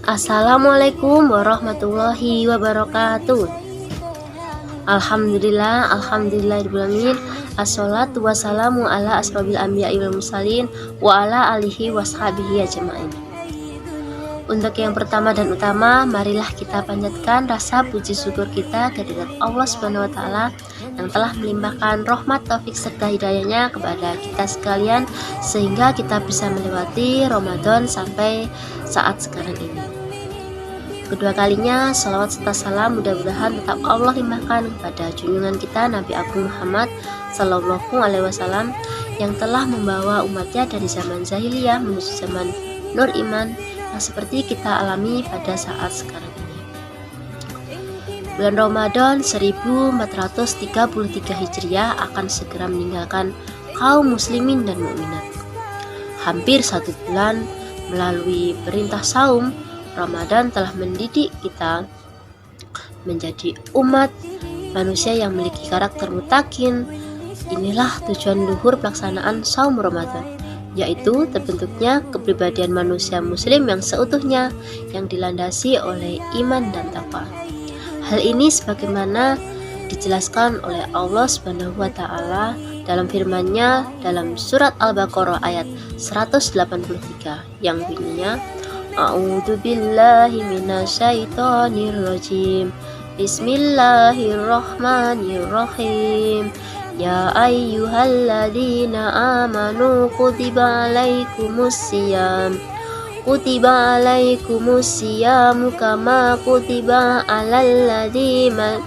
Assalamualaikum warahmatullahi wabarakatuh. Alhamdulillahirrahmanirrahim. Assalatu wassalamu ala asrobil anbiya'i wal mursalin wa ala alihi washabihi ajma'in. Untuk yang pertama dan utama, marilah kita panjatkan rasa puji syukur kita kehadirat Allah Subhanahu wa taala yang telah melimpahkan rahmat, taufik serta hidayahnya kepada kita sekalian sehingga kita bisa melewati Ramadan sampai saat sekarang ini. Kedua kalinya, salawat serta salam mudah-mudahan tetap Allah limpahkan kepada junjungan kita Nabi Agung Muhammad Sallallahu Alaihi Wasallam yang telah membawa umatnya dari zaman jahiliyah menuju zaman nur iman yang seperti kita alami pada saat sekarang ini. Bulan Ramadan 1433 Hijriah akan segera meninggalkan kaum muslimin dan mukminat. Hampir 1 bulan melalui perintah saum, Ramadan telah mendidik kita menjadi umat manusia yang memiliki karakter mutakin. Inilah tujuan luhur pelaksanaan saum Ramadan, yaitu terbentuknya kepribadian manusia muslim yang seutuhnya yang dilandasi oleh iman dan takwa. Hal ini sebagaimana dijelaskan oleh Allah Subhanahu wa taala dalam firman-Nya dalam surat Al-Baqarah ayat 183 yang bunyinya, A'udzu billahi minasyaitonir rajim. Bismillahirrahmanirrahim. Ya ayyuhalladzina amanu kutiba alaikumusiyam kama kutiba alalladzina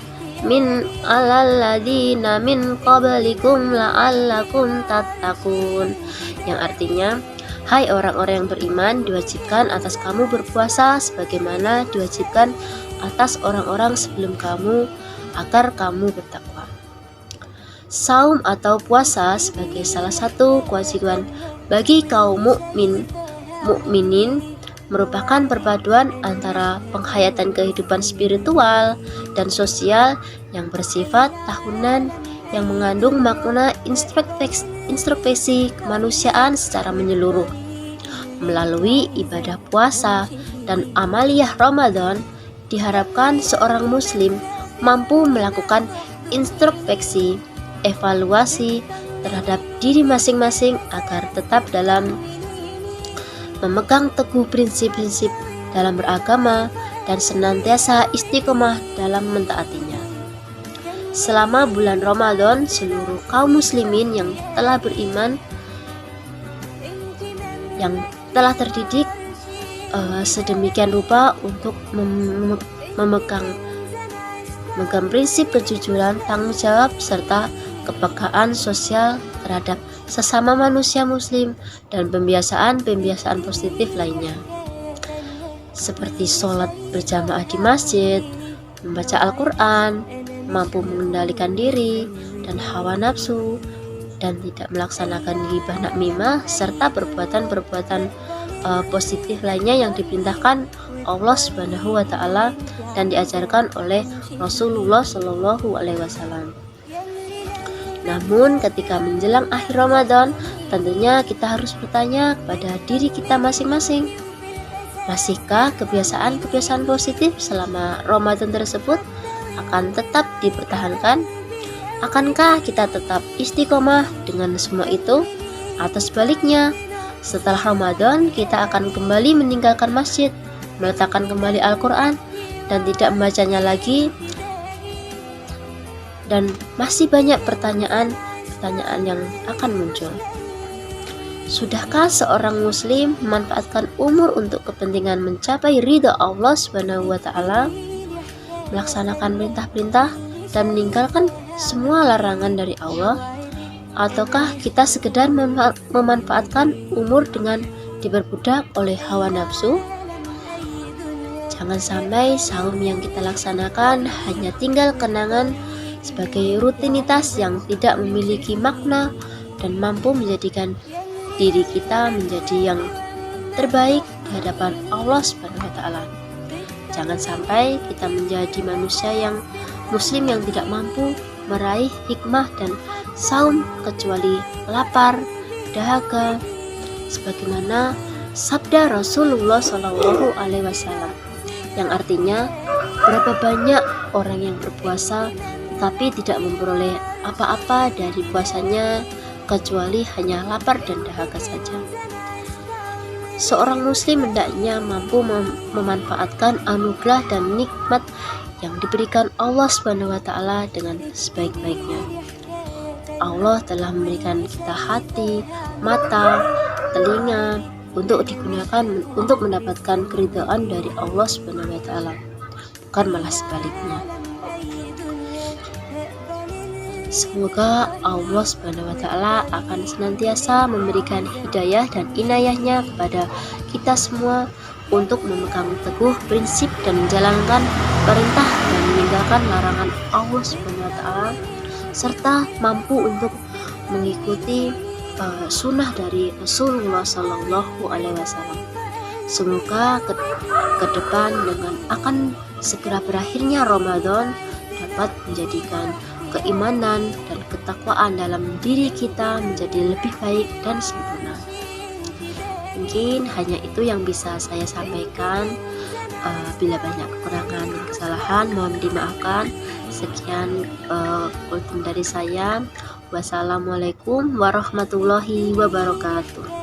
min qablikum la'allakum tattaqun. Yang artinya, hai orang-orang yang beriman, diwajibkan atas kamu berpuasa sebagaimana diwajibkan atas orang-orang sebelum kamu agar kamu bertakwa. Saum atau puasa sebagai salah satu kewajiban bagi kaum mukminin merupakan perpaduan antara penghayatan kehidupan spiritual dan sosial yang bersifat tahunan yang mengandung makna introspeksi kemanusiaan secara menyeluruh. Melalui ibadah puasa dan amaliyah Ramadan, diharapkan seorang muslim mampu melakukan introspeksi, evaluasi terhadap diri masing-masing agar tetap dalam memegang teguh prinsip-prinsip dalam beragama dan senantiasa istiqomah dalam mentaatinya. Selama bulan Ramadan, seluruh kaum muslimin yang telah beriman, yang telah terdidik sedemikian rupa untuk memegang prinsip kejujuran, tanggung jawab, serta kepekaan sosial terhadap sesama manusia muslim dan pembiasaan positif lainnya, seperti sholat berjamaah di masjid, membaca Al-Quran, mampu mengendalikan diri dan hawa nafsu, dan tidak melaksanakan ghibah namimah, serta perbuatan-perbuatan positif lainnya yang diperintahkan Allah Subhanahu wa taala dan diajarkan oleh Rasulullah Shallallahu alaihi wasallam. Namun ketika menjelang akhir Ramadan, tentunya kita harus bertanya kepada diri kita masing-masing, masihkah kebiasaan-kebiasaan positif selama Ramadan tersebut akan tetap dipertahankan? Akankah kita tetap istiqomah dengan semua itu? Atau sebaliknya, setelah Ramadan kita akan kembali meninggalkan masjid, meletakkan kembali Al-Quran, dan tidak membacanya lagi? Dan masih banyak pertanyaan yang akan muncul. Sudahkah seorang muslim memanfaatkan umur untuk kepentingan mencapai ridha Allah Subhanahu wa taala, melaksanakan perintah-perintah dan meninggalkan semua larangan dari Allah? Ataukah kita sekedar memanfaatkan umur dengan diperbudak oleh hawa nafsu? Jangan sampai saum yang kita laksanakan hanya tinggal kenangan sebagai rutinitas yang tidak memiliki makna dan mampu menjadikan diri kita menjadi yang terbaik di hadapan Allah Subhanahu wa taala. Jangan sampai kita menjadi manusia yang muslim yang tidak mampu meraih hikmah dan saum kecuali lapar, dahaga, sebagaimana sabda Rasulullah Shallallahu Alaihi Wasallam, yang artinya berapa banyak orang yang berpuasa tetapi tidak memperoleh apa-apa dari puasanya kecuali hanya lapar dan dahaga saja. Seorang muslim hendaknya mampu memanfaatkan anugerah dan nikmat yang diberikan Allah Subhanahu wa taala dengan sebaik-baiknya. Allah telah memberikan kita hati, mata, telinga untuk digunakan untuk mendapatkan keridhaan dari Allah Subhanahu wa taala, bukan malah sebaliknya. Semoga Allah Subhanahu wa taala akan senantiasa memberikan hidayah dan inayahnya kepada kita semua untuk memegang teguh prinsip dan menjalankan perintah dan meninggalkan larangan Allah Subhanahu wa taala, serta mampu untuk mengikuti sunnah dari Rasulullah Shallallahu Alaihi Wasallam. Semoga ke depan dengan akan segera berakhirnya Ramadan dapat menjadikan keimanan dan ketakwaan dalam diri kita menjadi lebih baik dan sempurna. Mungkin hanya itu yang bisa saya sampaikan. Bila banyak kekurangan dan kesalahan mohon dimaafkan. Sekian dari saya. Wassalamualaikum warahmatullahi wabarakatuh.